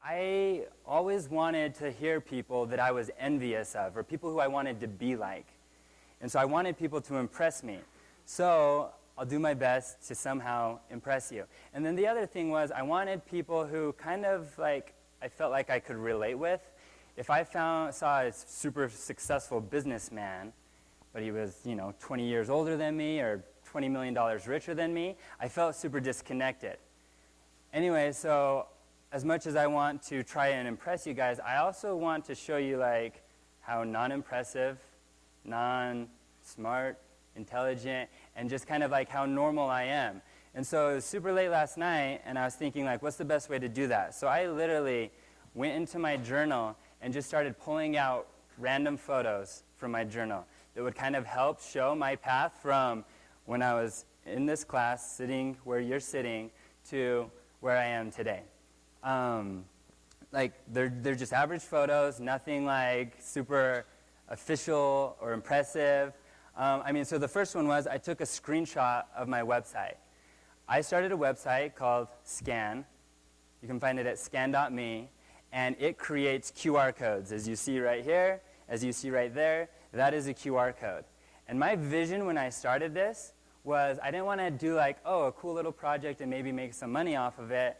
I always wanted to hear people that I was envious of, or people who I wanted to be like. And so I wanted people to impress me. So I'll do my best to somehow impress you. And then the other thing was I wanted people who kind of like, I felt like I could relate with. If I saw a super successful businessman, but he was, 20 years older than me or $20 million richer than me, I felt super disconnected. Anyway, so as much as I want to try and impress you guys, I also want to show you like how non-impressive, non-smart, intelligent, and just kind of like how normal I am. And so it was super late last night, and I was thinking like, what's the best way to do that? So I literally went into my journal and just started pulling out random photos from my journal that would kind of help show my path from when I was in this class, sitting where you're sitting, to where I am today. Like, they're just average photos, nothing like super official or impressive. So the first one was I took a screenshot of my website. I started a website called Scan. You can find it at scan.me, and it creates QR codes. As you see right here, as you see right there, that is a QR code. And my vision when I started this was I didn't want to do like, a cool little project and maybe make some money off of it.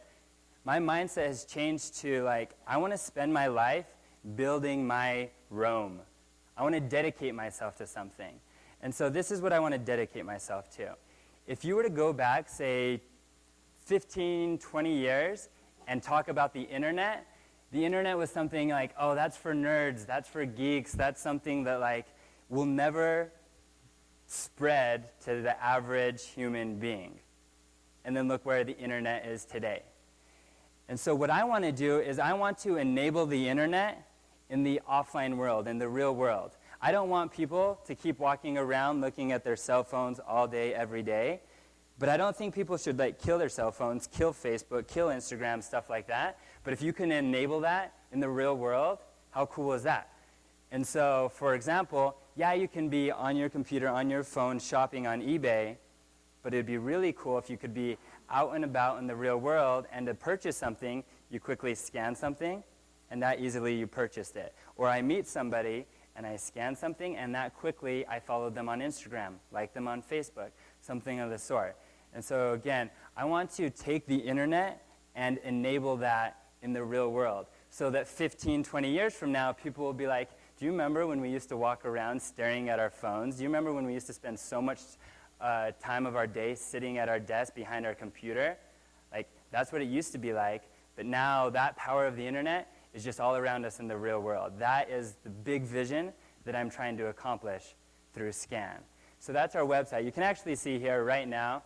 My mindset has changed to like, I want to spend my life building my Rome. I want to dedicate myself to something. And so this is what I want to dedicate myself to. If you were to go back, say, 15, 20 years and talk about the internet was something like, that's for nerds, that's for geeks, that's something that like will never spread to the average human being. And then look where the internet is today. And so what I want to do is I want to enable the internet in the offline world, in the real world. I don't want people to keep walking around looking at their cell phones all day, every day. But I don't think people should like kill their cell phones, kill Facebook, kill Instagram, stuff like that. But if you can enable that in the real world, how cool is that? And so, for example, you can be on your computer, on your phone, shopping on eBay, but it'd be really cool if you could be out and about in the real world, and to purchase something, you quickly scan something, and that easily you purchased it. Or I meet somebody, and I scan something, and that quickly I followed them on Instagram, like them on Facebook, something of the sort. And so again, I want to take the internet and enable that in the real world so that 15, 20 years from now, people will be like, do you remember when we used to walk around staring at our phones? Do you remember when we used to spend so much time of our day sitting at our desk behind our computer? Like, that's what it used to be like, but now that power of the internet is just all around us in the real world. That is the big vision that I'm trying to accomplish through Scan. So that's our website. You can actually see here right now,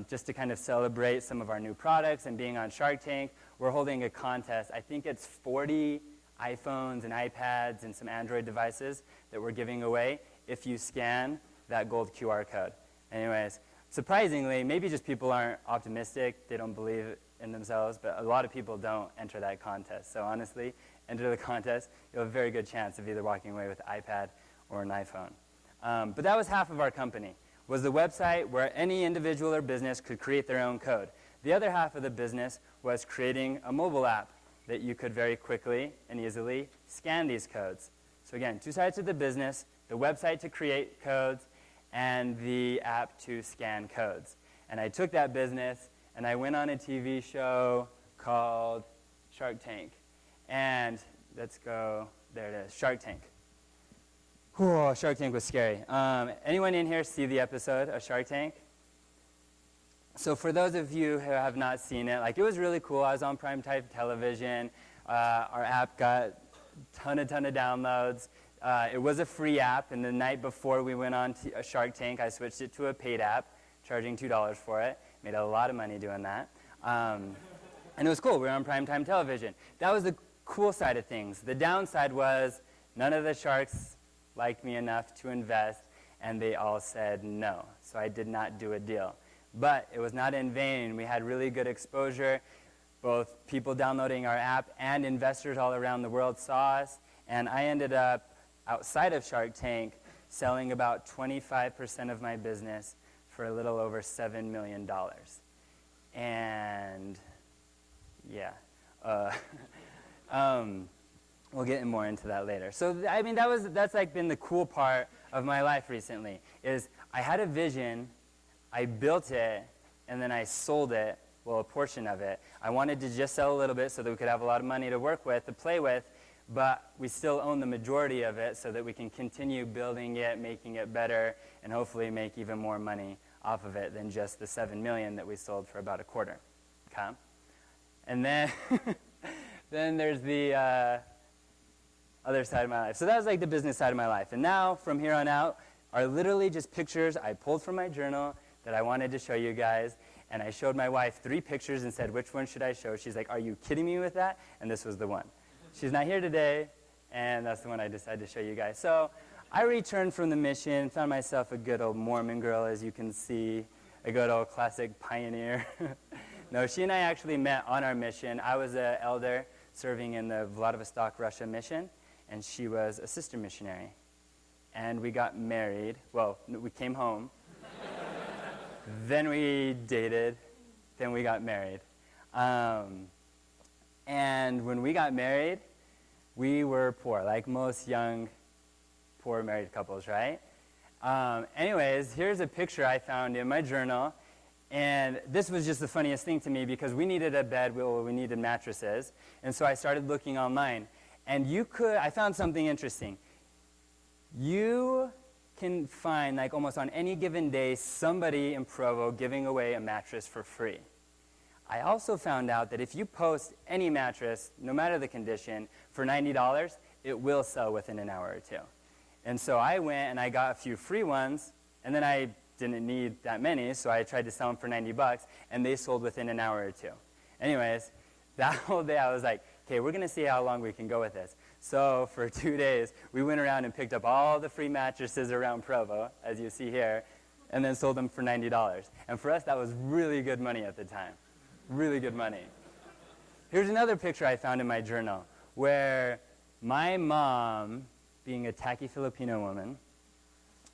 just to kind of celebrate some of our new products and being on Shark Tank, we're holding a contest. I think it's 40 iPhones and iPads and some Android devices that we're giving away if you scan that gold QR code. Anyways, surprisingly, maybe just people aren't optimistic, they don't believe in themselves, but a lot of people don't enter that contest. So honestly, enter the contest, you have a very good chance of either walking away with an iPad or an iPhone. But that was half of our company, was the website where any individual or business could create their own code. The other half of the business was creating a mobile app that you could very quickly and easily scan these codes. So again, two sides of the business, the website to create codes and the app to scan codes. And I took that business and I went on a TV show called Shark Tank. And let's go, there it is, Shark Tank. Whew, Shark Tank was scary. Anyone in here see the episode of Shark Tank? So for those of you who have not seen it, like it was really cool. I was on primetime television. Our app got a ton of downloads. It was a free app, and the night before we went on to Shark Tank, I switched it to a paid app, charging $2 for it. Made a lot of money doing that. And it was cool. We were on primetime television. That was the cool side of things. The downside was none of the sharks liked me enough to invest, and they all said no. So I did not do a deal. But it was not in vain. We had really good exposure. Both people downloading our app and investors all around the world saw us. And I ended up, outside of Shark Tank, selling about 25% of my business for a little over $7 million. And yeah, We'll get more into that later. So, I mean, that's like been the cool part of my life recently, is I had a vision, I built it, and then I sold it, well, a portion of it. I wanted to just sell a little bit so that we could have a lot of money to work with, to play with, but we still own the majority of it so that we can continue building it, making it better, and hopefully make even more money off of it than just the $7 million that we sold for about a quarter. Okay? And then, then there's the other side of my life. So that was like the business side of my life. And now, from here on out, are literally just pictures I pulled from my journal that I wanted to show you guys. And I showed my wife 3 pictures and said, which one should I show? She's like, are you kidding me with that? And this was the one. She's not here today, and that's the one I decided to show you guys. So I returned from the mission, found myself a good old Mormon girl, as you can see, a good old classic pioneer. No, she and I actually met on our mission. I was an elder serving in the Vladivostok, Russia mission, and she was a sister missionary. And we got married. Well, we came home. Then we dated. Then we got married. And when we got married, we were poor, like most young, poor married couples, right? Anyways, here's a picture I found in my journal. And this was just the funniest thing to me because we needed a bed, we needed mattresses. And so I started looking online. And I found something interesting. You can find, like almost on any given day, somebody in Provo giving away a mattress for free. I also found out that if you post any mattress, no matter the condition, for $90, it will sell within an hour or two. And so I went and I got a few free ones, and then I didn't need that many, so I tried to sell them for $90, and they sold within an hour or two. Anyways, that whole day I was like, okay, we're going to see how long we can go with this. So for 2 days, we went around and picked up all the free mattresses around Provo, as you see here, and then sold them for $90. And for us, that was really good money at the time. Really good money. Here's another picture I found in my journal where my mom, being a tacky Filipino woman,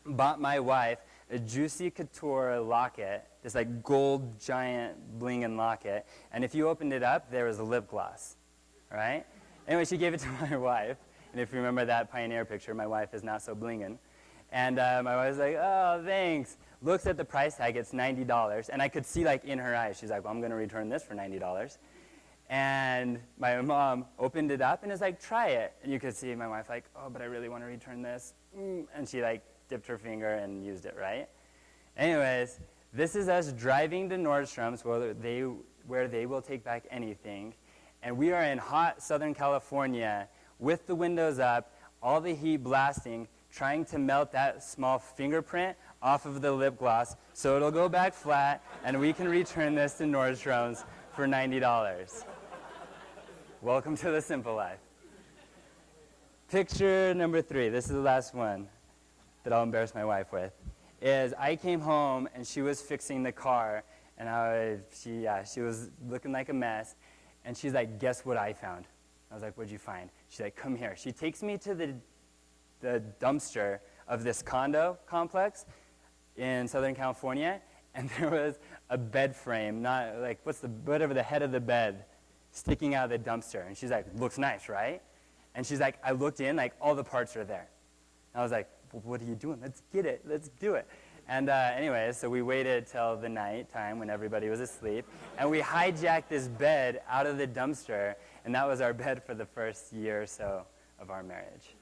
bought my wife a Juicy Couture locket, this like gold giant blingin' locket, and if you opened it up, there was a lip gloss, right? Anyway, she gave it to my wife, and if you remember that pioneer picture, my wife is not so blingin'. And my wife's like, oh, thanks. Looks at the price tag, it's $90. And I could see, like, in her eyes, she's like, well, I'm going to return this for $90. And my mom opened it up and is like, try it. And you could see my wife like, oh, but I really want to return this. And she, like, dipped her finger and used it, right? Anyways, this is us driving to Nordstrom's where they will take back anything. And we are in hot Southern California with the windows up, all the heat blasting, trying to melt that small fingerprint off of the lip gloss so it'll go back flat and we can return this to Nordstrom's for $90. Welcome to the simple life. Picture number 3, this is the last one that I'll embarrass my wife with, is I came home and she was fixing the car and she was looking like a mess and she's like, guess what I found? I was like, what'd you find? She's like, come here. She takes me to the dumpster of this condo complex in Southern California, and there was a bed frame, not like whatever the head of the bed, sticking out of the dumpster. And she's like, looks nice, right? And she's like, I looked in, like all the parts are there. And I was like, well, what are you doing? Let's get it. Let's do it. And anyways, so we waited till the night time when everybody was asleep, and we hijacked this bed out of the dumpster, and that was our bed for the first year or so of our marriage.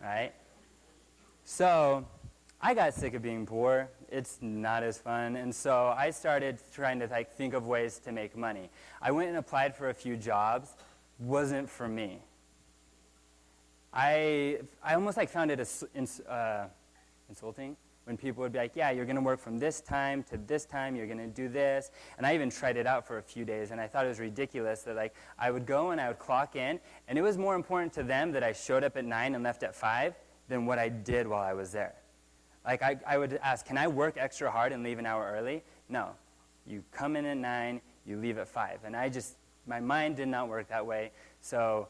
Right? So I got sick of being poor. It's not as fun. And so I started trying to think of ways to make money. I went and applied for a few jobs. Wasn't for me. I almost found it insulting when people would be like, yeah, you're going to work from this time to this time. You're going to do this. And I even tried it out for a few days. And I thought it was ridiculous that I would go and I would clock in. And it was more important to them that I showed up at 9 and left at 5 than what I did while I was there. I would ask, can I work extra hard and leave an hour early? No. You come in at 9, you leave at 5. And my mind did not work that way. So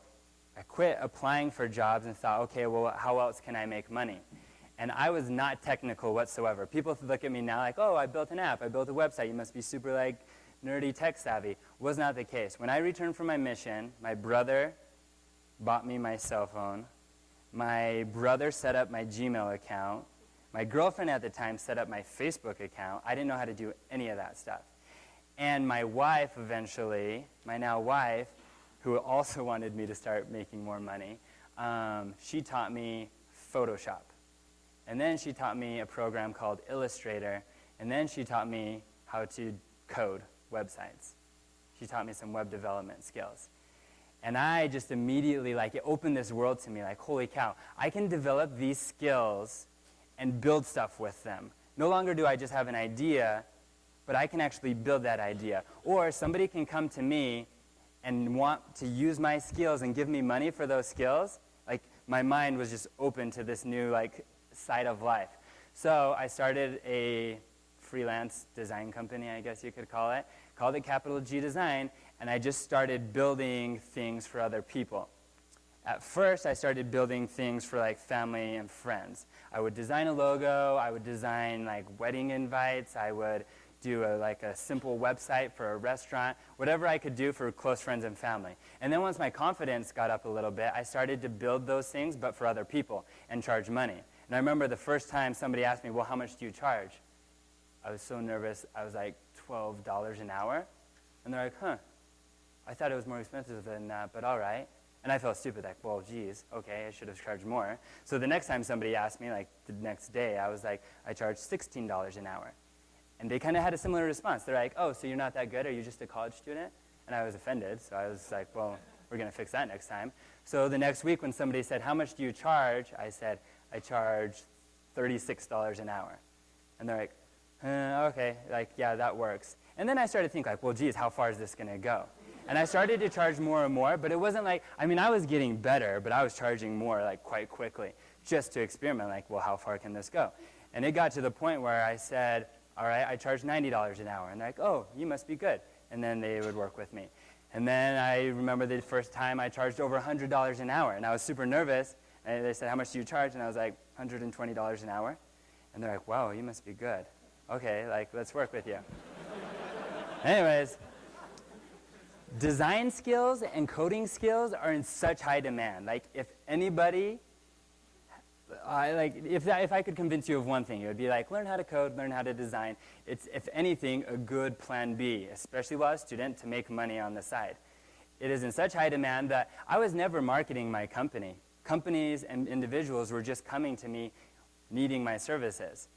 I quit applying for jobs and thought, okay, well, how else can I make money? And I was not technical whatsoever. People look at me now like, oh, I built an app, I built a website. You must be super nerdy, tech savvy. Was not the case. When I returned from my mission, my brother bought me my cell phone. My brother set up my Gmail account. My girlfriend at the time set up my Facebook account. I didn't know how to do any of that stuff. And my wife eventually, my now wife, who also wanted me to start making more money, she taught me Photoshop. And then she taught me a program called Illustrator. And then she taught me how to code websites. She taught me some web development skills. And I just immediately, it opened this world to me, holy cow, I can develop these skills and build stuff with them. No longer do I just have an idea, but I can actually build that idea. Or somebody can come to me and want to use my skills and give me money for those skills. My mind was just open to this new, side of life. So I started a freelance design company, I guess you could call it, called it Capital G Design, and I just started building things for other people. At first, I started building things for family and friends. I would design a logo, I would design wedding invites, I would do a simple website for a restaurant, whatever I could do for close friends and family. And then once my confidence got up a little bit, I started to build those things, but for other people, and charge money. And I remember the first time somebody asked me, well, how much do you charge? I was so nervous, I was $12 an hour. And they're huh, I thought it was more expensive than that, but all right. And I felt stupid, well, geez, okay, I should have charged more. So the next time somebody asked me, the next day, I was I charged $16 an hour. And they kind of had a similar response. They're oh, so you're not that good? Are you just a college student? And I was offended, so I was well, we're going to fix that next time. So the next week when somebody said, how much do you charge? I said, I charge $36 an hour. And they're okay, yeah, that works. And then I started to think, well, geez, how far is this going to go? And I started to charge more and more, but it wasn't I was getting better, but I was charging more quite quickly just to experiment, well, how far can this go? And it got to the point where I said, all right, I charge $90 an hour. And they're oh, you must be good. And then they would work with me. And then I remember the first time I charged over $100 an hour. And I was super nervous. And they said, how much do you charge? And I was $120 an hour. And they're wow, you must be good. Okay, let's work with you. Anyways, design skills and coding skills are in such high demand. If anybody... if I could convince you of one thing, it would be learn how to code, learn how to design. It's, if anything, a good plan B, especially while a student, to make money on the side. It is in such high demand that I was never marketing my company. Companies and individuals were just coming to me needing my services.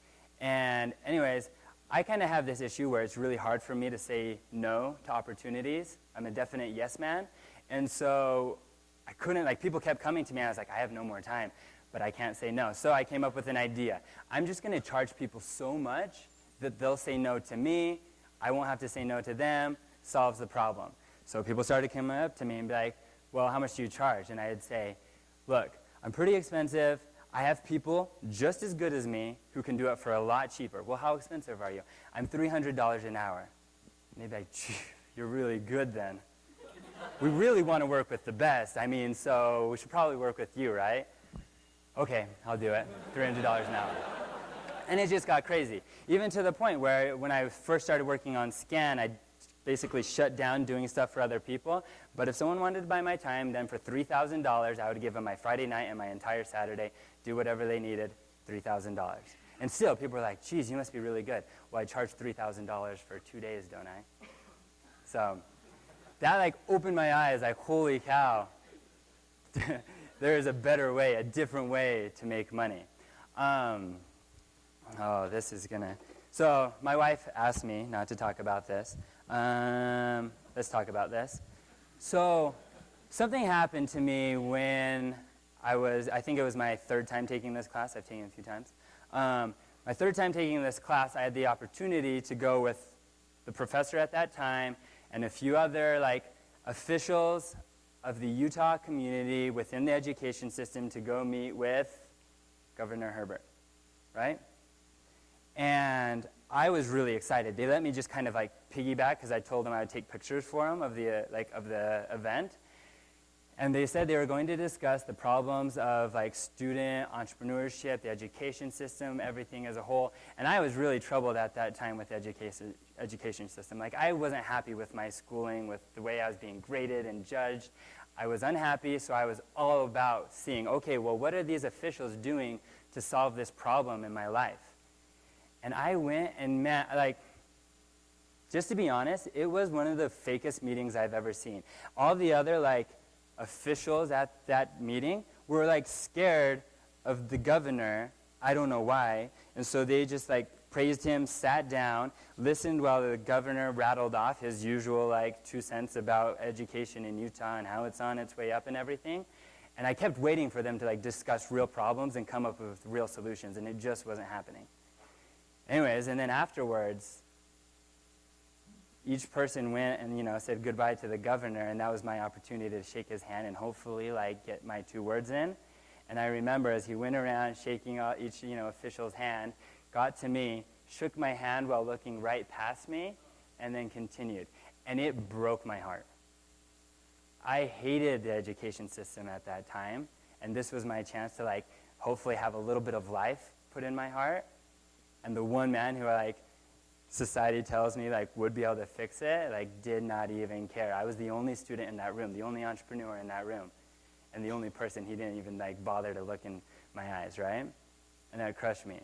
And anyways, I kind of have this issue where it's really hard for me to say no to opportunities. I'm a definite yes man. And so I couldn't, people kept coming to me, and I was I have no more time. But I can't say no. So I came up with an idea. I'm just going to charge people so much that they'll say no to me. I won't have to say no to them. Solves the problem. So people started coming up to me and be well, how much do you charge? And I'd say, look, I'm pretty expensive. I have people just as good as me who can do it for a lot cheaper. Well, how expensive are you? I'm $300 an hour. And they'd be you're really good then. We really want to work with the best. So we should probably work with you, right? Okay, I'll do it. $300 an hour. And it just got crazy. Even to the point where when I first started working on Scan, I basically shut down doing stuff for other people. But if someone wanted to buy my time, then for $3,000, I would give them my Friday night and my entire Saturday, do whatever they needed, $3,000. And still, people were geez, you must be really good. Well, I charge $3,000 for 2 days, don't I? So that opened my eyes, holy cow. There is a better way, a different way to make money. This is going to... So my wife asked me not to talk about this. Let's talk about this. So something happened to me when I think it was my third time taking this class. I've taken it a few times. My third time taking this class, I had the opportunity to go with the professor at that time and a few other officials of the Utah community within the education system to go meet with Governor Herbert, right? And I was really excited. They let me just kind of piggyback because I told them I would take pictures for them of the event. And they said they were going to discuss the problems of like student entrepreneurship, the education system, everything as a whole. And I was really troubled at that time with the education system. Like, I wasn't happy with my schooling, with the way I was being graded and judged. I was unhappy, so I was all about seeing, okay, well, what are these officials doing to solve this problem in my life? And I went and met, like, just to be honest, it was one of the fakest meetings I've ever seen. All the other, like, officials at that meeting were, like, scared of the governor. I don't know why. And so they just, like, praised him, sat down, listened while the governor rattled off his usual, like, 2 cents about education in Utah and how it's on its way up and everything. And I kept waiting for them to, like, discuss real problems and come up with real solutions, and it just wasn't happening. Anyways, and then afterwards, each person went and, said goodbye to the governor, and that was my opportunity to shake his hand and hopefully, like, get my 2 words in. And I remember as he went around shaking each, official's hand, got to me, shook my hand while looking right past me, and then continued. And it broke my heart. I hated the education system at that time, and this was my chance to, like, hopefully have a little bit of life put in my heart. And the one man who, like, society tells me, like, would be able to fix it, like, did not even care. I was the only student in that room, the only entrepreneur in that room, and the only person he didn't even, like, bother to look in my eyes, right? And that crushed me.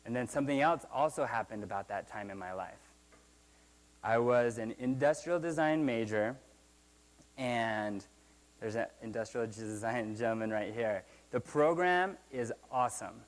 And then something else also happened about that time in my life. I was an industrial design major, and there's an industrial design gentleman right here. The program is awesome.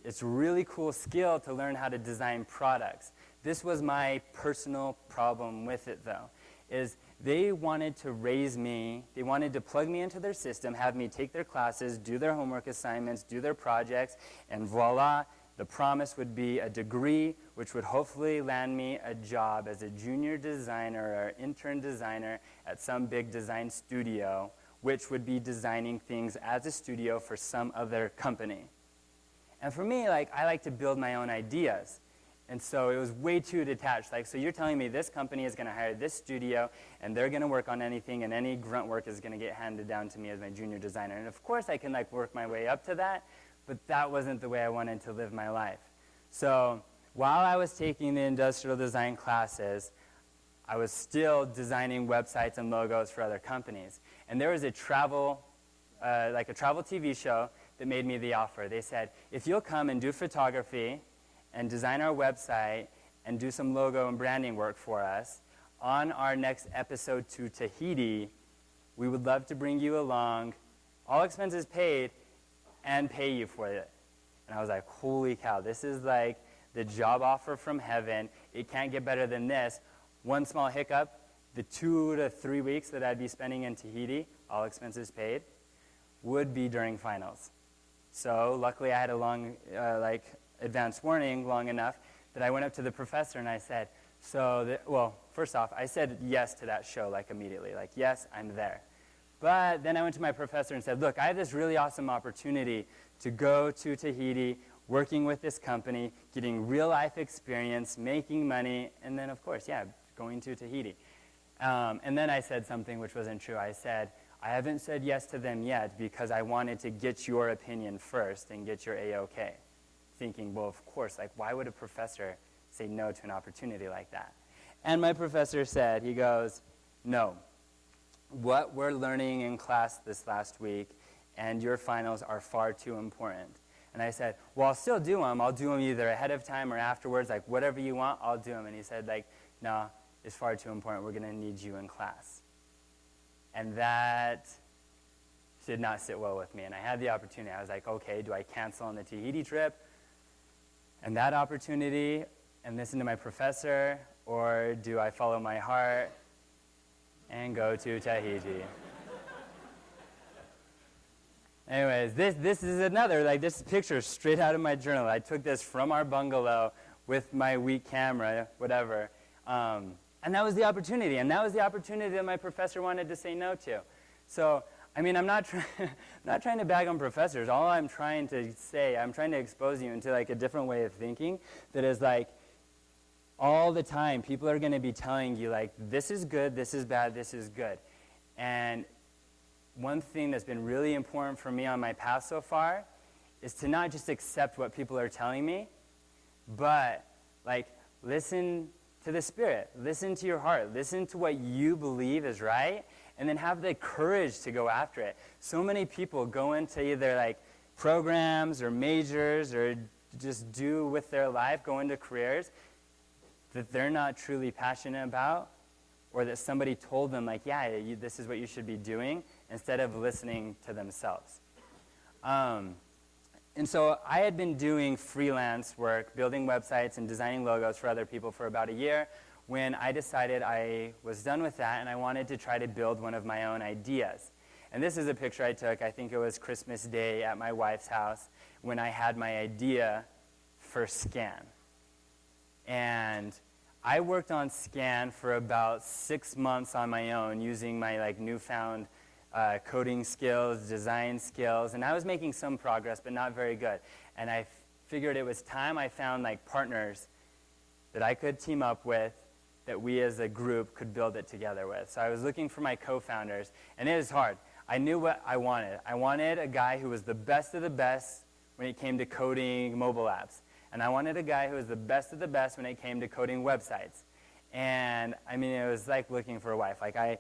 It's a really cool skill to learn how to design products. This was my personal problem with it, though, is they wanted to raise me, they wanted to plug me into their system, have me take their classes, do their homework assignments, do their projects, and voila, the promise would be a degree which would hopefully land me a job as a junior designer or intern designer at some big design studio, which would be designing things as a studio for some other company. And for me, like, I like to build my own ideas. And so it was way too detached. Like, so you're telling me this company is going to hire this studio, and they're going to work on anything, and any grunt work is going to get handed down to me as my junior designer. And of course, I can, like, work my way up to that, but that wasn't the way I wanted to live my life. So while I was taking the industrial design classes, I was still designing websites and logos for other companies. And there was a travel TV show that made me the offer. They said, if you'll come and do photography and design our website and do some logo and branding work for us, on our next episode to Tahiti, we would love to bring you along, all expenses paid, and pay you for it. And I was like, holy cow, this is like the job offer from heaven. It can't get better than this. One small hiccup, the 2 to 3 weeks that I'd be spending in Tahiti, all expenses paid, would be during finals. So luckily I had a long, advance warning long enough that I went up to the professor and I said, first off, I said yes to that show, like, immediately. Like, yes, I'm there. But then I went to my professor and said, look, I have this really awesome opportunity to go to Tahiti, working with this company, getting real-life experience, making money, and then, of course, going to Tahiti. And then I said something which wasn't true. I said, I haven't said yes to them yet because I wanted to get your opinion first and get your A-OK. Thinking, well, of course, like, why would a professor say no to an opportunity like that? And my professor said, he goes, no. What we're learning in class this last week and your finals are far too important. And I said, well, I'll still do them. I'll do them either ahead of time or afterwards, like, whatever you want, I'll do them. And he said, like, no, it's far too important. We're going to need you in class. And that did not sit well with me. And I had the opportunity. I was like, okay, do I cancel on the Tahiti trip and that opportunity and listen to my professor, or do I follow my heart and go to Tahiti? Anyways, this is another, like, this picture straight out of my journal. I took this from our bungalow with my weak camera, whatever. And that was the opportunity. And that was the opportunity that my professor wanted to say no to. So, I mean, I'm not trying to bag on professors. All I'm trying to say, I'm trying to expose you into, like, a different way of thinking that is, like, all the time, people are going to be telling you, like, this is good, this is bad, this is good. And one thing that's been really important for me on my path so far is to not just accept what people are telling me, but like listen to the Spirit, listen to your heart, listen to what you believe is right, and then have the courage to go after it. So many people go into either like programs or majors or just do with their life, go into careers that they're not truly passionate about, or that somebody told them like, yeah, this is what you should be doing, instead of listening to themselves. And so I had been doing freelance work, building websites and designing logos for other people for about a year, when I decided I was done with that and I wanted to try to build one of my own ideas. And this is a picture I took, I think it was Christmas Day at my wife's house, when I had my idea for Scan. And I worked on Scan for about 6 months on my own, using my like newfound coding skills, design skills, and I was making some progress, but not very good. And I figured it was time I found like partners that I could team up with, that we as a group could build it together with. So I was looking for my co-founders, and it was hard. I knew what I wanted. I wanted a guy who was the best of the best when it came to coding mobile apps. And I wanted a guy who was the best of the best when it came to coding websites. And I mean, it was like looking for a wife. Like I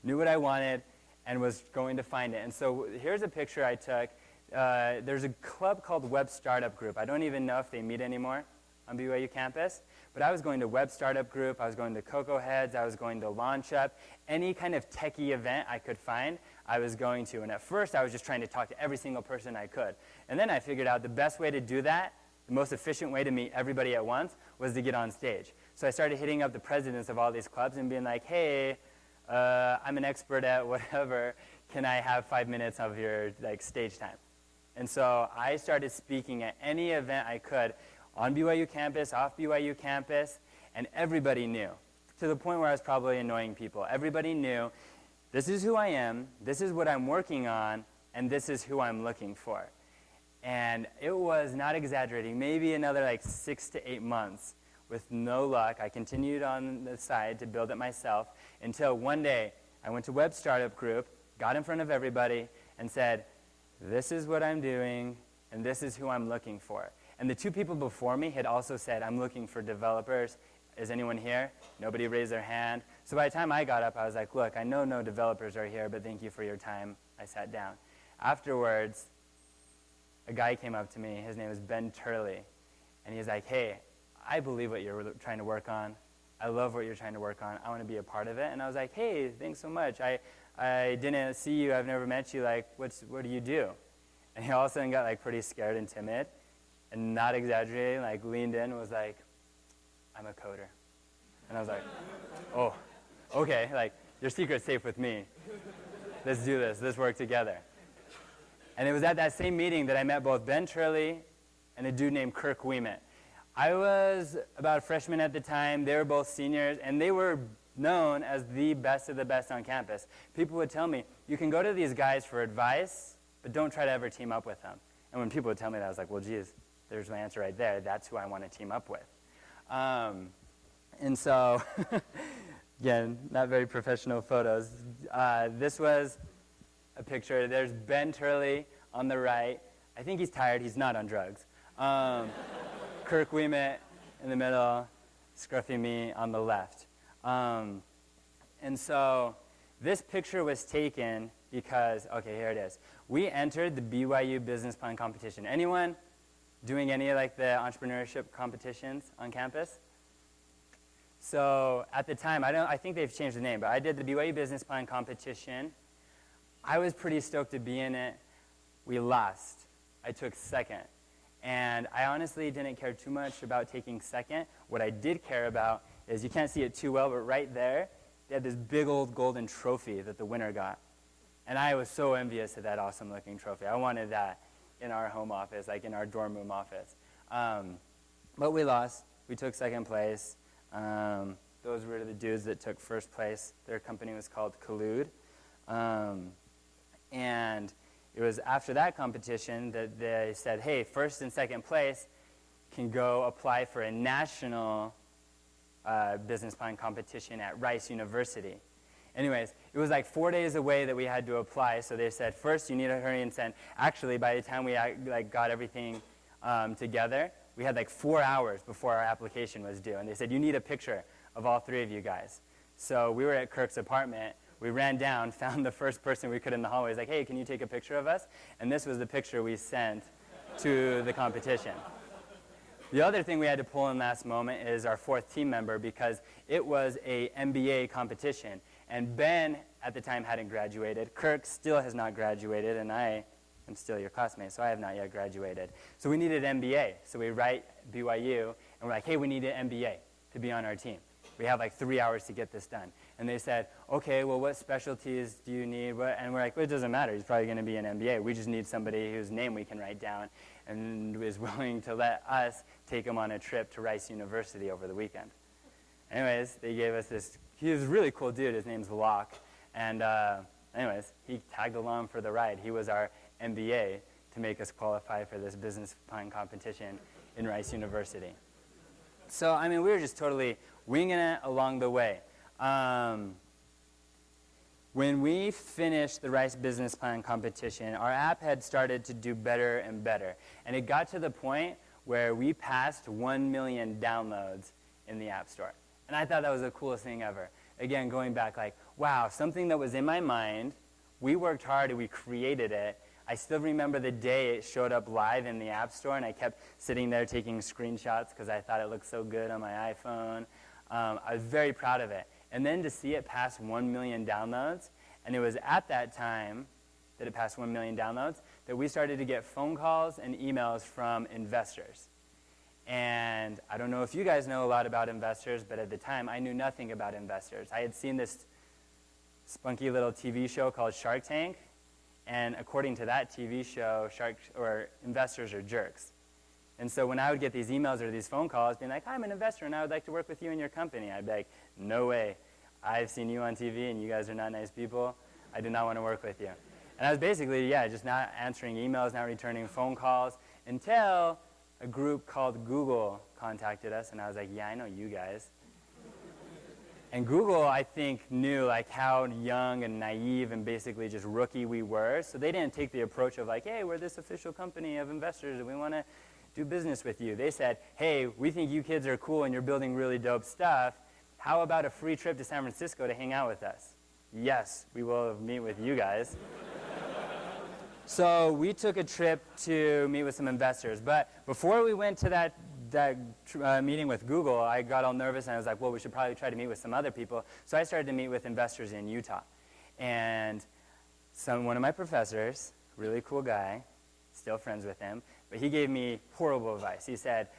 knew what I wanted and was going to find it. And so here's a picture I took. There's a club called Web Startup Group. I don't even know if they meet anymore on BYU campus. But I was going to Web Startup Group. I was going to Cocoa Heads. I was going to Launch Up. Any kind of techie event I could find, I was going to. And at first, I was just trying to talk to every single person I could. And then I figured out the best way to do that, the most efficient way to meet everybody at once, was to get on stage. So I started hitting up the presidents of all these clubs and being like, hey, I'm an expert at whatever. Can I have 5 minutes of your like stage time? And so I started speaking at any event I could, on BYU campus, off BYU campus, and everybody knew, to the point where I was probably annoying people. Everybody knew, this is who I am, this is what I'm working on, and this is who I'm looking for. And it was, not exaggerating, maybe another like 6 to 8 months with no luck. I continued on the side to build it myself until one day I went to Web Startup Group, got in front of everybody, and said, this is what I'm doing, and this is who I'm looking for. And the two people before me had also said, I'm looking for developers. Is anyone here? Nobody raised their hand. So by the time I got up, I was like, look, I know no developers are here, but thank you for your time. I sat down. Afterwards, a guy came up to me. His name is Ben Turley. And he's like, hey, I believe what you're trying to work on. I love what you're trying to work on. I want to be a part of it. And I was like, hey, thanks so much. I didn't see you. I've never met you. Like, what do you do? And he all of a sudden got like pretty scared and timid. And not exaggerating, like leaned in and was like, I'm a coder. And I was like, oh, okay, like your secret's safe with me. Let's do this, let's work together. And it was at that same meeting that I met both Ben Turley and a dude named Kirk Wiemet. I was about a freshman at the time, they were both seniors, and they were known as the best of the best on campus. People would tell me, you can go to these guys for advice, but don't try to ever team up with them. And when people would tell me that, I was like, well, geez, there's my answer right there. That's who I want to team up with. And so, again, not very professional photos. This was a picture. There's Ben Turley on the right. I think he's tired. He's not on drugs. Kirk Wiemet in the middle, Scruffy me on the left. And so this picture was taken because, okay, here it is. We entered the BYU business plan competition. Anyone doing any like the entrepreneurship competitions on campus? So at the time, I think they've changed the name, but I did the BYU business plan competition. I was pretty stoked to be in it. We lost. I took second. And I honestly didn't care too much about taking second. What I did care about is, you can't see it too well, but right there, they had this big old golden trophy that the winner got. And I was so envious of that awesome looking trophy. I wanted that in our home office, like in our dorm room office. But we lost. We took second place. Those were the dudes that took first place. Their company was called Collude. And it was after that competition that they said, hey, first and second place can go apply for a national business plan competition at Rice University. Anyways, it was like 4 days away that we had to apply. So they said, first, you need to hurry and send. Actually, by the time we got everything together, we had like 4 hours before our application was due. And they said, you need a picture of all 3 of you guys. So we were at Kirk's apartment. We ran down, found the first person we could in the hallway. He's like, hey, can you take a picture of us? And this was the picture we sent to the competition. The other thing we had to pull in last moment is our 4th team member, because it was a MBA competition. And Ben, at the time, hadn't graduated. Kirk still has not graduated, and I am still your classmate, so I have not yet graduated. So we needed MBA. So we write BYU, and we're like, hey, we need an MBA to be on our team. We have like 3 hours to get this done. And they said, okay, well, what specialties do you need? And we're like, well, it doesn't matter. He's probably going to be an MBA. We just need somebody whose name we can write down and is willing to let us take him on a trip to Rice University over the weekend. Anyways, they gave us this. He was a really cool dude. His name's Locke. And anyways, he tagged along for the ride. He was our MBA to make us qualify for this business plan competition in Rice University. So, I mean, we were just totally winging it along the way. When we finished the Rice Business Plan competition, our app had started to do better and better. And it got to the point where we passed 1 million downloads in the App Store. And I thought that was the coolest thing ever. Again, going back like, wow, something that was in my mind, we worked hard and we created it. I still remember the day it showed up live in the App Store, and I kept sitting there taking screenshots because I thought it looked so good on my iPhone. I was very proud of it. And then to see it pass 1 million downloads, and it was at that time that it passed 1 million downloads that we started to get phone calls and emails from investors. And I don't know if you guys know a lot about investors, but at the time I knew nothing about investors. I had seen this spunky little TV show called Shark Tank, and according to that TV show, investors are jerks. And so when I would get these emails or these phone calls being like, I'm an investor and I would like to work with you and your company, I'd be like, no way. I've seen you on TV and you guys are not nice people. I do not want to work with you. And I was basically, just not answering emails, not returning phone calls, until a group called Google contacted us, and I was like, yeah, I know you guys. And Google, I think, knew like how young and naive and basically just rookie we were, so they didn't take the approach of like, hey, we're this official company of investors and we want to do business with you. They said, hey, we think you kids are cool and you're building really dope stuff. How about a free trip to San Francisco to hang out with us? Yes, we will meet with you guys. So we took a trip to meet with some investors. But before we went to that meeting with Google, I got all nervous and I was like, well, we should probably try to meet with some other people. So I started to meet with investors in Utah. And one of my professors, really cool guy, still friends with him, but he gave me horrible advice. He said,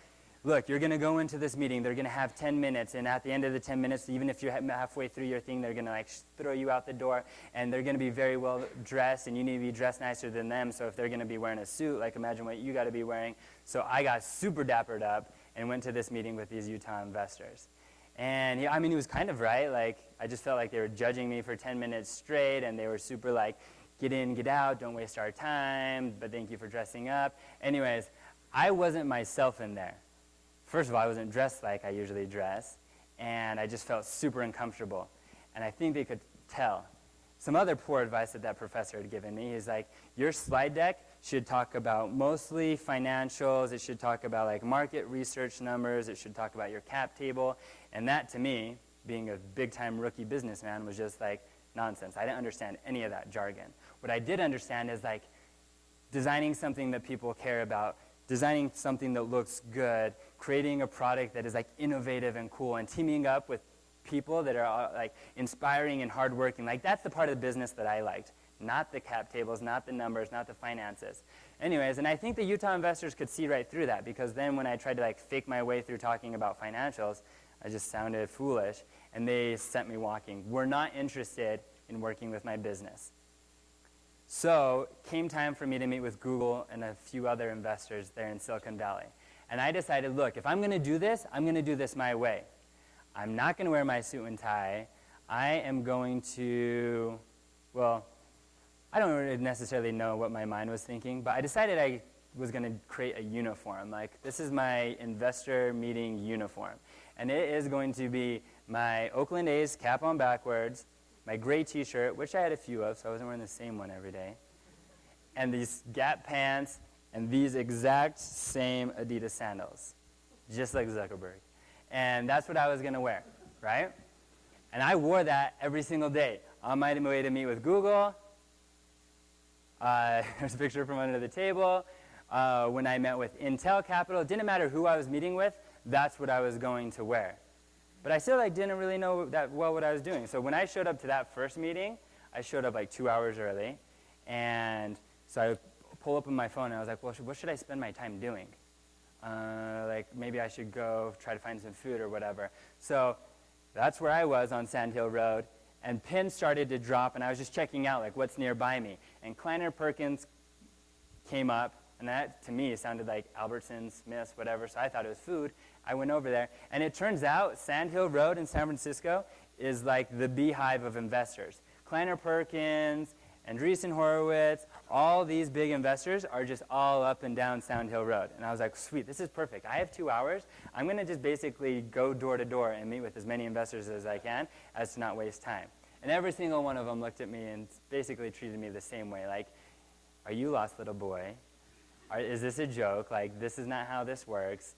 look, you're going to go into this meeting, they're going to have 10 minutes, and at the end of the 10 minutes, even if you're halfway through your thing, they're going to like throw you out the door, and they're going to be very well dressed, and you need to be dressed nicer than them, so if they're going to be wearing a suit, like imagine what you got to be wearing. So I got super dappered up and went to this meeting with these Utah investors. And he was kind of right. Like, I just felt like they were judging me for 10 minutes straight, and they were super like, get in, get out, don't waste our time, but thank you for dressing up. Anyways, I wasn't myself in there. First of all, I wasn't dressed like I usually dress, and I just felt super uncomfortable. And I think they could tell. Some other poor advice that professor had given me is like, your slide deck should talk about mostly financials, it should talk about like market research numbers, it should talk about your cap table, and that to me, being a big-time rookie businessman, was just like nonsense. I didn't understand any of that jargon. What I did understand is like designing something that people care about, designing something that looks good, creating a product that is like innovative and cool, and teaming up with people that are like inspiring and hardworking. Like that's the part of the business that I liked, not the cap tables, not the numbers, not the finances. Anyways, and I think the Utah investors could see right through that, because then when I tried to like fake my way through talking about financials, I just sounded foolish, and they sent me walking. We're not interested in working with my business. So came time for me to meet with Google and a few other investors there in Silicon Valley. And I decided, look, if I'm going to do this, I'm going to do this my way. I'm not going to wear my suit and tie. I am going to, well, I don't really necessarily know what my mind was thinking, but I decided I was going to create a uniform. Like, this is my investor meeting uniform. And it is going to be my Oakland A's cap on backwards, my gray t-shirt, which I had a few of, so I wasn't wearing the same one every day, and these Gap pants, and these exact same Adidas sandals, just like Zuckerberg. And that's what I was going to wear, right? And I wore that every single day. On my way to meet with Google, there's a picture from under the table. When I met with Intel Capital, it didn't matter who I was meeting with, that's what I was going to wear. But I still didn't really know that well what I was doing. So when I showed up to that first meeting, I showed up 2 hours early. And so I pull up on my phone and I was like, well, what should I spend my time doing? Maybe I should go try to find some food or whatever. So that's where I was on Sand Hill Road. And pins started to drop, and I was just checking out what's nearby me. And Kleiner Perkins came up, and that to me sounded like Albertsons, Smith's, whatever, so I thought it was food. I went over there, and it turns out Sand Hill Road in San Francisco is like the beehive of investors. Kleiner Perkins, Andreessen Horowitz, all these big investors are just all up and down Sand Hill Road. And I was like, sweet, this is perfect. I have 2 hours. I'm going to just basically go door to door and meet with as many investors as I can as to not waste time. And every single one of them looked at me and basically treated me the same way. Like, are you lost, little boy? Is this a joke? This is not how this works.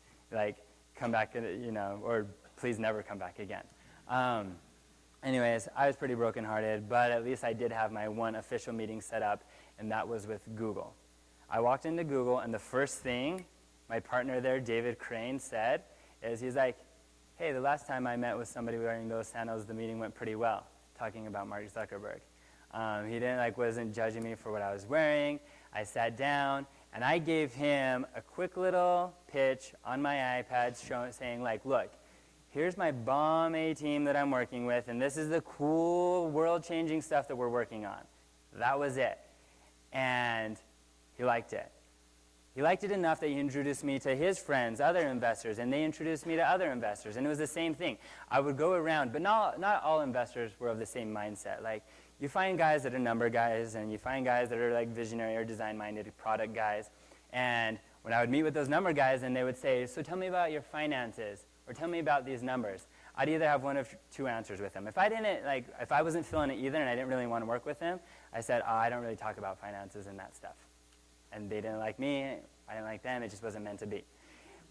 Come back, or please never come back again. Anyways, I was pretty brokenhearted, but at least I did have my one official meeting set up, and that was with Google. I walked into Google, and the first thing my partner there, David Crane, said is he's like, hey, the last time I met with somebody wearing those sandals, the meeting went pretty well, talking about Mark Zuckerberg. He wasn't judging me for what I was wearing. I sat down, and I gave him a quick little pitch on my iPad saying, look, here's my bomb A team that I'm working with, and this is the cool, world-changing stuff that we're working on. That was it. And he liked it. He liked it enough that he introduced me to his friends, other investors, and they introduced me to other investors. And it was the same thing. I would go around, but not all investors were of the same mindset. You find guys that are number guys, and you find guys that are visionary or design-minded product guys. And when I would meet with those number guys, and they would say, so tell me about your finances, or tell me about these numbers, I'd either have one of two answers with them. If I wasn't feeling it either and I didn't really want to work with them, I said, I don't really talk about finances and that stuff. And they didn't like me, I didn't like them, it just wasn't meant to be.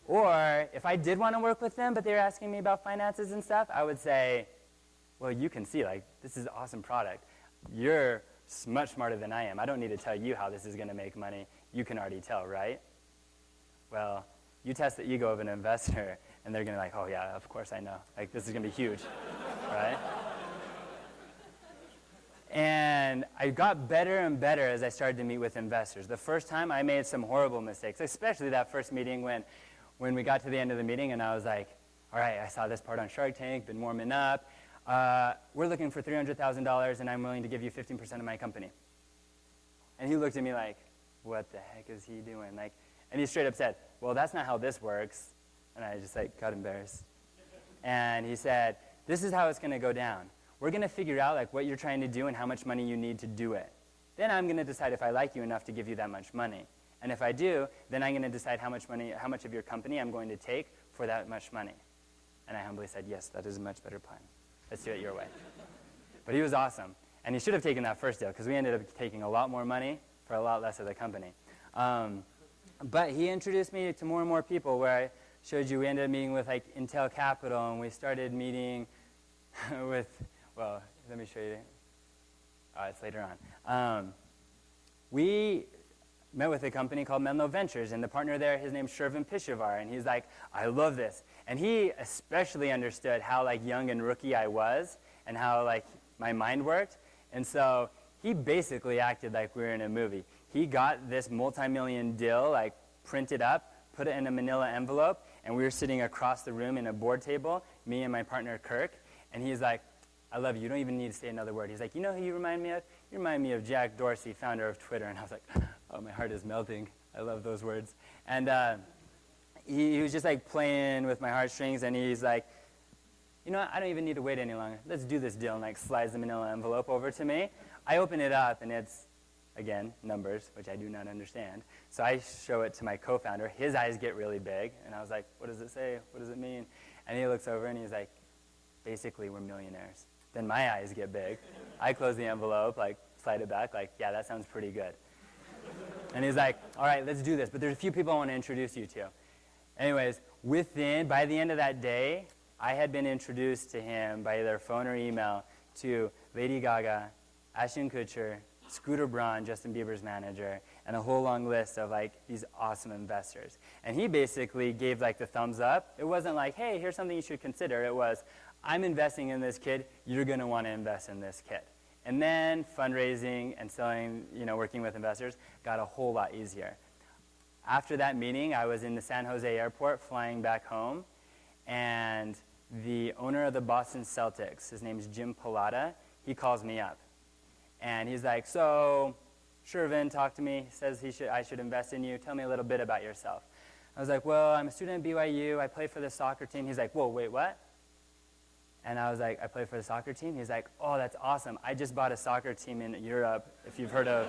Or if I did want to work with them, but they were asking me about finances and stuff, I would say, well, you can see, this is an awesome product. You're much smarter than I am. I don't need to tell you how this is going to make money. You can already tell, right? Well, you test the ego of an investor, and they're going to be like, oh, yeah, of course I know. This is going to be huge, right? And I got better and better as I started to meet with investors. The first time, I made some horrible mistakes, especially that first meeting when we got to the end of the meeting, and I was like, all right, I saw this part on Shark Tank, been warming up. We're looking for $300,000, and I'm willing to give you 15% of my company. And he looked at me like, what the heck is he doing? And he straight up said, well, that's not how this works. And I just got embarrassed. And he said, this is how it's going to go down. We're going to figure out what you're trying to do and how much money you need to do it. Then I'm going to decide if I like you enough to give you that much money. And if I do, then I'm going to decide how much of your company I'm going to take for that much money. And I humbly said, yes, that is a much better plan. Let's do it your way. But he was awesome. And he should have taken that first deal, because we ended up taking a lot more money for a lot less of the company. But he introduced me to more and more people, where I showed you we ended up meeting with Intel Capital, and we started meeting with, well, let me show you. It's later on. We met with a company called Menlo Ventures, and the partner there, his name's Shervin Pishavar, and he's like, I love this. And he especially understood how young and rookie I was and how my mind worked. And so he basically acted like we were in a movie. He got this multi-million deal printed up, put it in a manila envelope, and we were sitting across the room in a board table, me and my partner Kirk, and he's like, I love you. You don't even need to say another word. He's like, you know who you remind me of? You remind me of Jack Dorsey, founder of Twitter. And I was like, oh, my heart is melting. I love those words. And he was just playing with my heartstrings, and he's like, you know what? I don't even need to wait any longer. Let's do this deal, and slides the manila envelope over to me. I open it up, and it's, again, numbers, which I do not understand. So I show it to my co-founder. His eyes get really big, and I was like, what does it say? What does it mean? And he looks over, and he's like, basically, we're millionaires. Then my eyes get big. I close the envelope, like slide it back, like, yeah, that sounds pretty good. And he's like, all right, let's do this. But there's a few people I want to introduce you to. Anyways, by the end of that day, I had been introduced to him by either phone or email to Lady Gaga, Ashton Kutcher, Scooter Braun, Justin Bieber's manager, and a whole long list of like these awesome investors. And he basically gave like the thumbs up. It wasn't like, hey, here's something you should consider. It was, I'm investing in this kid. You're going to want to invest in this kid. And then fundraising and selling, working with investors got a whole lot easier. After that meeting, I was in the San Jose airport flying back home, and the owner of the Boston Celtics, his name's Jim Pilata, he calls me up. And he's like, so, Shervin talked to me, says I should invest in you. Tell me a little bit about yourself. I was like, well, I'm a student at BYU. I play for the soccer team. He's like, whoa, wait, what? And I was like, I play for the soccer team? He's like, oh, that's awesome. I just bought a soccer team in Europe, if you've heard of.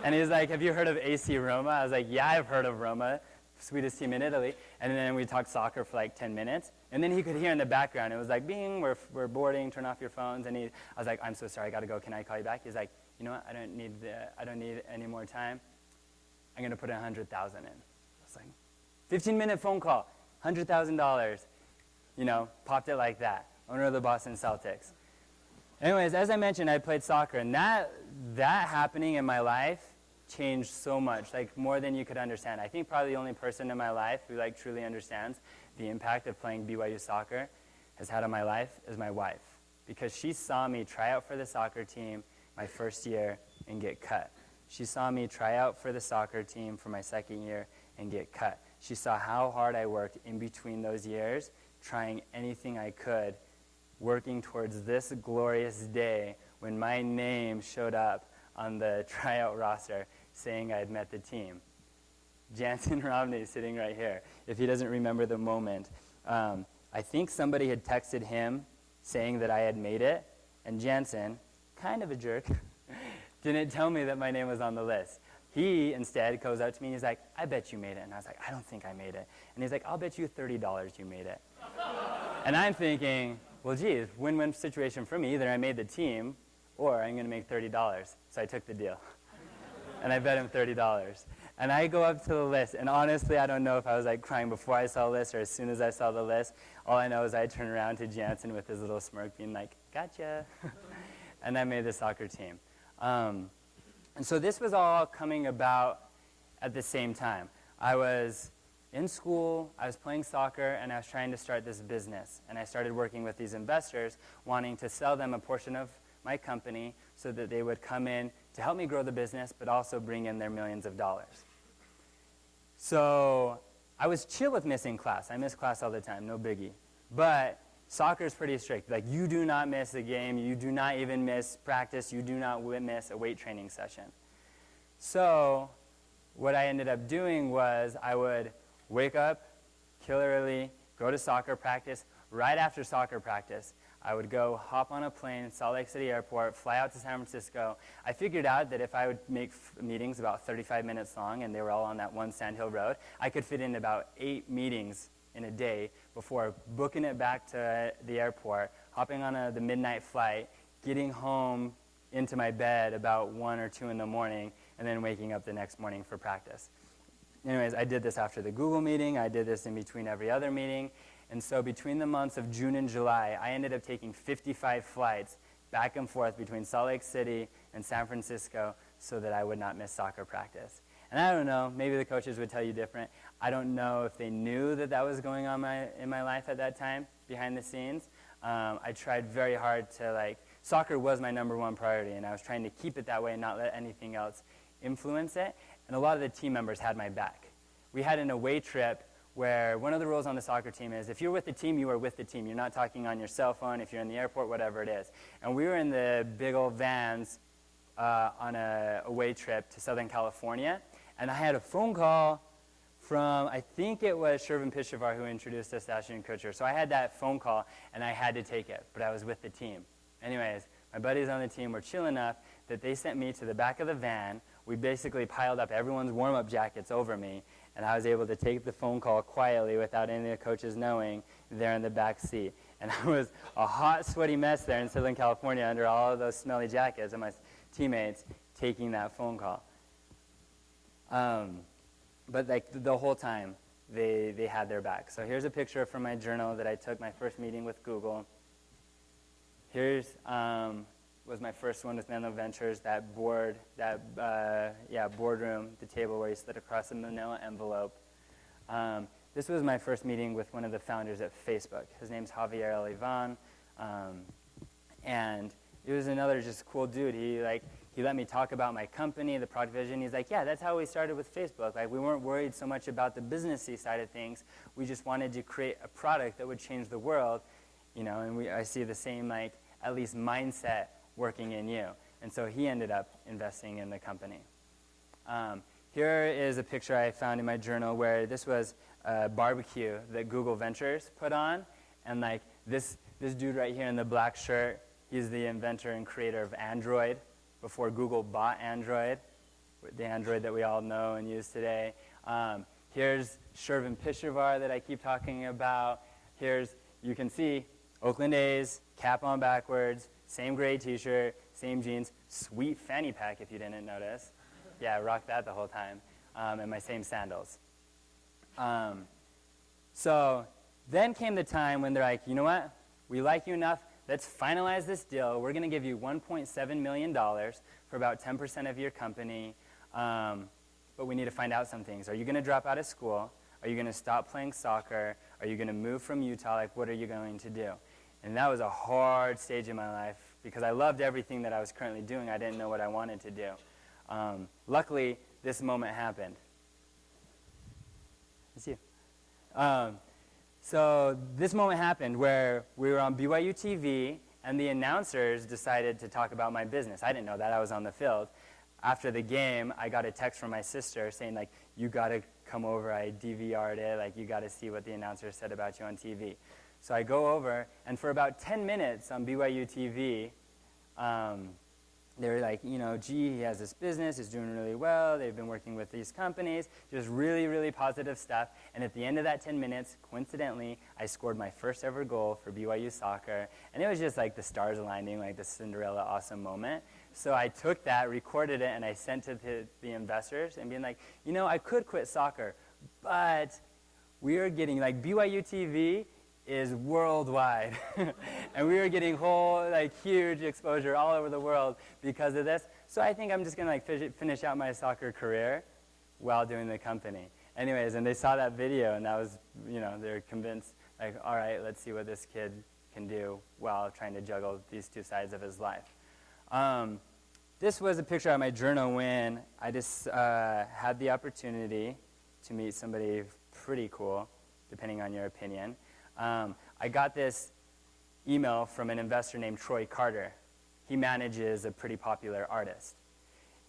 And he's like, have you heard of AC Roma? I was like, yeah, I've heard of Roma, sweetest team in Italy. And then we talked soccer for like 10 minutes. And then he could hear in the background, it was like, bing, we're boarding, turn off your phones. And I was like, I'm so sorry, I got to go. Can I call you back? He's like, you know what, I don't need any more time. I'm going to put $100,000 in. I was like, 15-minute phone call, $100,000. Popped it like that. Owner of the Boston Celtics. Anyways, as I mentioned, I played soccer, and that happening in my life changed so much, like more than you could understand. I think probably the only person in my life who like truly understands the impact of playing BYU soccer has had on my life is my wife, because she saw me try out for the soccer team my first year and get cut. She saw me try out for the soccer team for my second year and get cut. She saw how hard I worked in between those years, trying anything I could, working towards this glorious day when my name showed up on the tryout roster saying I had met the team. Jansen Romney sitting right here, if he doesn't remember the moment. I think somebody had texted him saying that I had made it, and Jansen, kind of a jerk, didn't tell me that my name was on the list. He instead goes out to me and he's like, I bet you made it. And I was like, I don't think I made it. And he's like, I'll bet you $30 you made it. And I'm thinking, well, geez, win-win situation for me. Either I made the team or I'm going to make $30. So I took the deal. And I bet him $30. And I go up to the list, and honestly, I don't know if I was like crying before I saw the list or as soon as I saw the list. All I know is I turned around to Jansen with his little smirk being like, gotcha. And I made the soccer team. And so this was all coming about at the same time. I was in school, I was playing soccer, and I was trying to start this business. And I started working with these investors, wanting to sell them a portion of my company so that they would come in to help me grow the business, but also bring in their millions of dollars. So I was chill with missing class. I miss class all the time, no biggie. But soccer is pretty strict. Like, you do not miss a game. You do not even miss practice. You do not miss a weight training session. So what I ended up doing was I would wake up, kill early, go to soccer practice. Right after soccer practice, I would go hop on a plane, Salt Lake City Airport, fly out to San Francisco. I figured out that if I would make meetings about 35 minutes long, and they were all on that one Sandhill Road, I could fit in about 8 meetings in a day before booking it back to the airport, hopping on the midnight flight, getting home into my bed about 1 or 2 in the morning, and then waking up the next morning for practice. Anyways, I did this after the Google meeting. I did this in between every other meeting. And so between the months of June and July, I ended up taking 55 flights back and forth between Salt Lake City and San Francisco so that I would not miss soccer practice. And I don't know, maybe the coaches would tell you different. I don't know if they knew that that was going on in my life at that time, behind the scenes. I tried very hard to, soccer was my number one priority, and I was trying to keep it that way and not let anything else influence it. And a lot of the team members had my back. We had an away trip where one of the rules on the soccer team is if you're with the team, you are with the team. You're not talking on your cell phone, if you're in the airport, whatever it is. And we were in the big old vans on a away trip to Southern California, and I had a phone call from, I think it was Shervin Pishavar who introduced us to Ashton Kutcher. So I had that phone call, and I had to take it, but I was with the team. Anyways, my buddies on the team were chill enough that they sent me to the back of the van. We basically piled up everyone's warm-up jackets over me, And I was able to take the phone call quietly without any of the coaches knowing there in the back seat. And I was a hot, sweaty mess there in Southern California under all of those smelly jackets and my teammates taking that phone call. But like the whole time, they had their back. So here's a picture from my journal that I took my first meeting with Google. Here's was my first one with Menlo Ventures, that boardroom, the table where you slid across a manila envelope. This was my first meeting with one of the founders at Facebook. His name's Javier Olivan, and he was another just cool dude. He let me talk about my company, the product vision. He's like, yeah, that's how we started with Facebook. Like, we weren't worried so much about the businessy side of things. We just wanted to create a product that would change the world, and I see the same, at least mindset working in you. And so he ended up investing in the company. Here is a picture I found in my journal where this was a barbecue that Google Ventures put on. And this dude right here in the black shirt, he's the inventor and creator of Android before Google bought Android, the Android that we all know and use today. Here's Shervin Pishavar that I keep talking about. You can see Oakland A's, cap on backwards, same gray t-shirt, same jeans, sweet fanny pack if you didn't notice. Yeah, I rocked that the whole time, and my same sandals. So then came the time when they're like, you know what? We like you enough. Let's finalize this deal. We're going to give you $1.7 million for about 10% of your company, but we need to find out some things. Are you going to drop out of school? Are you going to stop playing soccer? Are you going to move from Utah? What are you going to do? And that was a hard stage in my life because I loved everything that I was currently doing. I didn't know what I wanted to do. Luckily, this moment happened. It's you. So this moment happened where we were on BYU TV, and the announcers decided to talk about my business. I didn't know that. I was on the field. After the game, I got a text from my sister saying, you got to come over. I DVR'd it. You got to see what the announcer said about you on TV. So I go over, and for about 10 minutes on BYU TV, they were like, Gee, he has this business, he's doing really well, they've been working with these companies, just really, really positive stuff. And at the end of that 10 minutes, coincidentally, I scored my first ever goal for BYU soccer. And it was just the stars aligning, the Cinderella awesome moment. So I took that, recorded it, and I sent it to the investors and being like, I could quit soccer, but we are getting, BYU TV is worldwide. And we were getting whole, huge exposure all over the world because of this. So I think I'm just going to, finish out my soccer career while doing the company. Anyways, and they saw that video, and that was, they're convinced, all right, let's see what this kid can do while trying to juggle these two sides of his life. This was a picture out of my journal when I just had the opportunity to meet somebody pretty cool, depending on your opinion. I got this email from an investor named Troy Carter. He manages a pretty popular artist.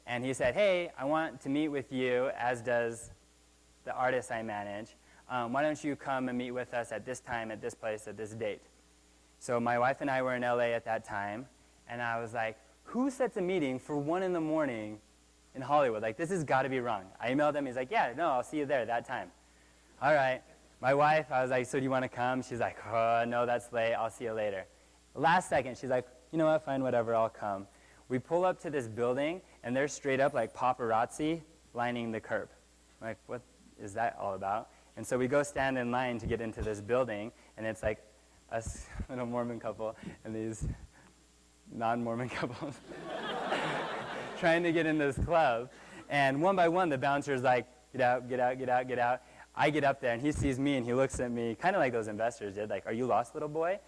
And he said, hey, I want to meet with you, as does the artist I manage. Why don't you come and meet with us at this time, at this place, at this date? So my wife and I were in LA at that time, and I was like, who sets a meeting for 1 in the morning in Hollywood? This has got to be wrong. I emailed him. He's like, yeah, no, I'll see you there that time. All right. My wife, I was like, so do you want to come? She's like, oh, no, that's late. I'll see you later. Last second, she's like, you know what, fine, whatever, I'll come. We pull up to this building, and there's straight up paparazzi lining the curb. I'm like, what is that all about? And so we go stand in line to get into this building, and it's us little Mormon couple and these non-Mormon couples trying to get in this club. And one by one, the bouncer's like, get out, get out, get out, get out. I get up there, and he sees me, and he looks at me, kind of like those investors did, are you lost, little boy?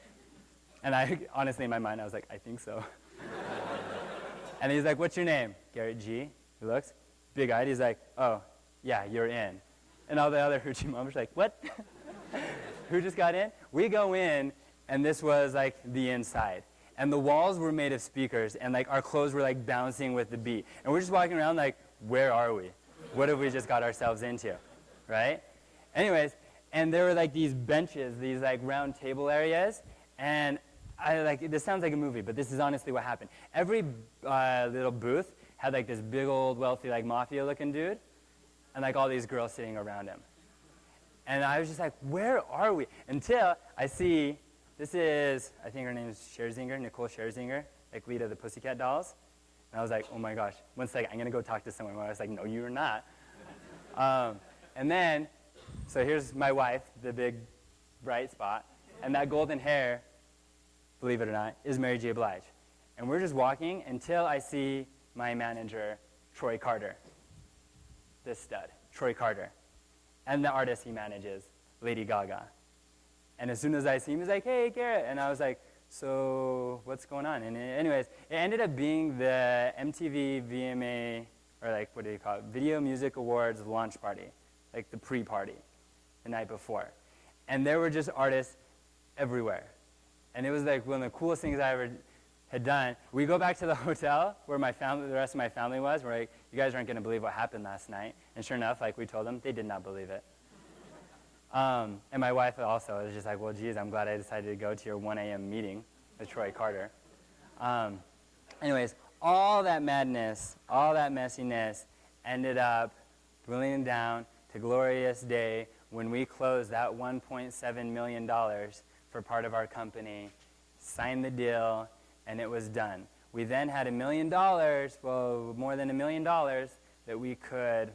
And I, honestly, in my mind, I was like, I think so. And he's like, what's your name? Garrett Gee. He looks, big-eyed. He's like, oh, yeah, you're in. And all the other hoochie moms are like, what? Who just got in? We go in, and this was, the inside. And the walls were made of speakers, and, our clothes were, bouncing with the beat. And we're just walking around where are we? What have we just got ourselves into, right? Anyways, and there were these benches, these round table areas, and this sounds like a movie, but this is honestly what happened. Every little booth had this big old wealthy mafia looking dude, and like all these girls sitting around him. And I was just like, where are we? Until I see, this is, I think her name is Scherzinger, Nicole Scherzinger, like lead of the Pussycat Dolls. And I was like, oh my gosh, one second, I'm gonna go talk to someone. I was like, no, you're not. And then, so here's my wife, the big bright spot, and that golden hair, believe it or not, is Mary J. Blige. And we're just walking until I see my manager, Troy Carter, this stud, Troy Carter, and the artist he manages, Lady Gaga. And as soon as I see him, he's like, hey, Garrett. And I was like, so what's going on? And anyways, it ended up being the MTV VMA, or like, what do you call it, Video Music Awards launch party, like the pre-party, the night before. And there were just artists everywhere. And it was like one of the coolest things I ever had done. We go back to the hotel where my family, the rest of my family was. We're like, you guys aren't going to believe what happened last night. And sure enough, like we told them, they did not believe it. And my wife also was just like, well, geez, I'm glad I decided to go to your 1 a.m. meeting with Troy Carter. Anyways, all that madness, all that messiness ended up dwindling down to glorious day when we closed that $1.7 million for part of our company, signed the deal, and it was done. We then had $1 million, well, more than $1 million, that we could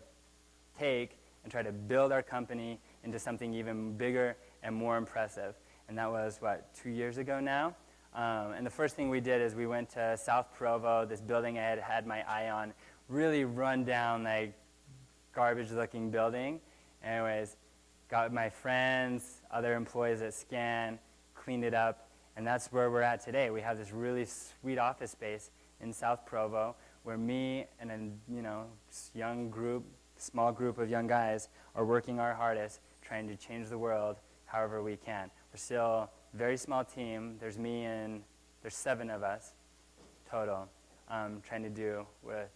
take and try to build our company into something even bigger and more impressive. And that was, 2 years ago now? And the first thing we did is we went to South Provo, this building I had my eye on, really run down, like, garbage-looking building. Anyways, got my friends, other employees at Scan, cleaned it up, and that's where we're at today. We have this really sweet office space in South Provo where me and a small group of young guys are working our hardest, trying to change the world however we can. We're still a very small team. There's me and there's 7 of us total, trying to do with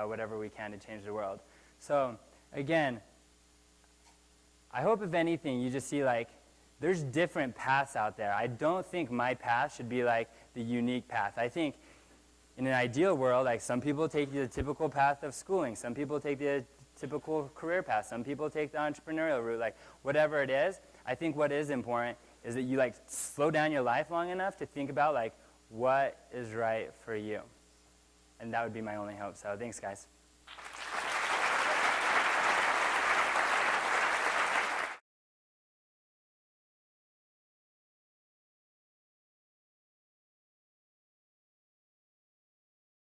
whatever we can to change the world. So again, I hope if anything you just see like there's different paths out there. I don't think my path should be like the unique path. I think in an ideal world, like some people take the typical path of schooling, some people take the typical career path, some people take the entrepreneurial route, like whatever it is. I think what is important is that you like slow down your life long enough to think about like what is right for you. And that would be my only hope. So thanks, guys.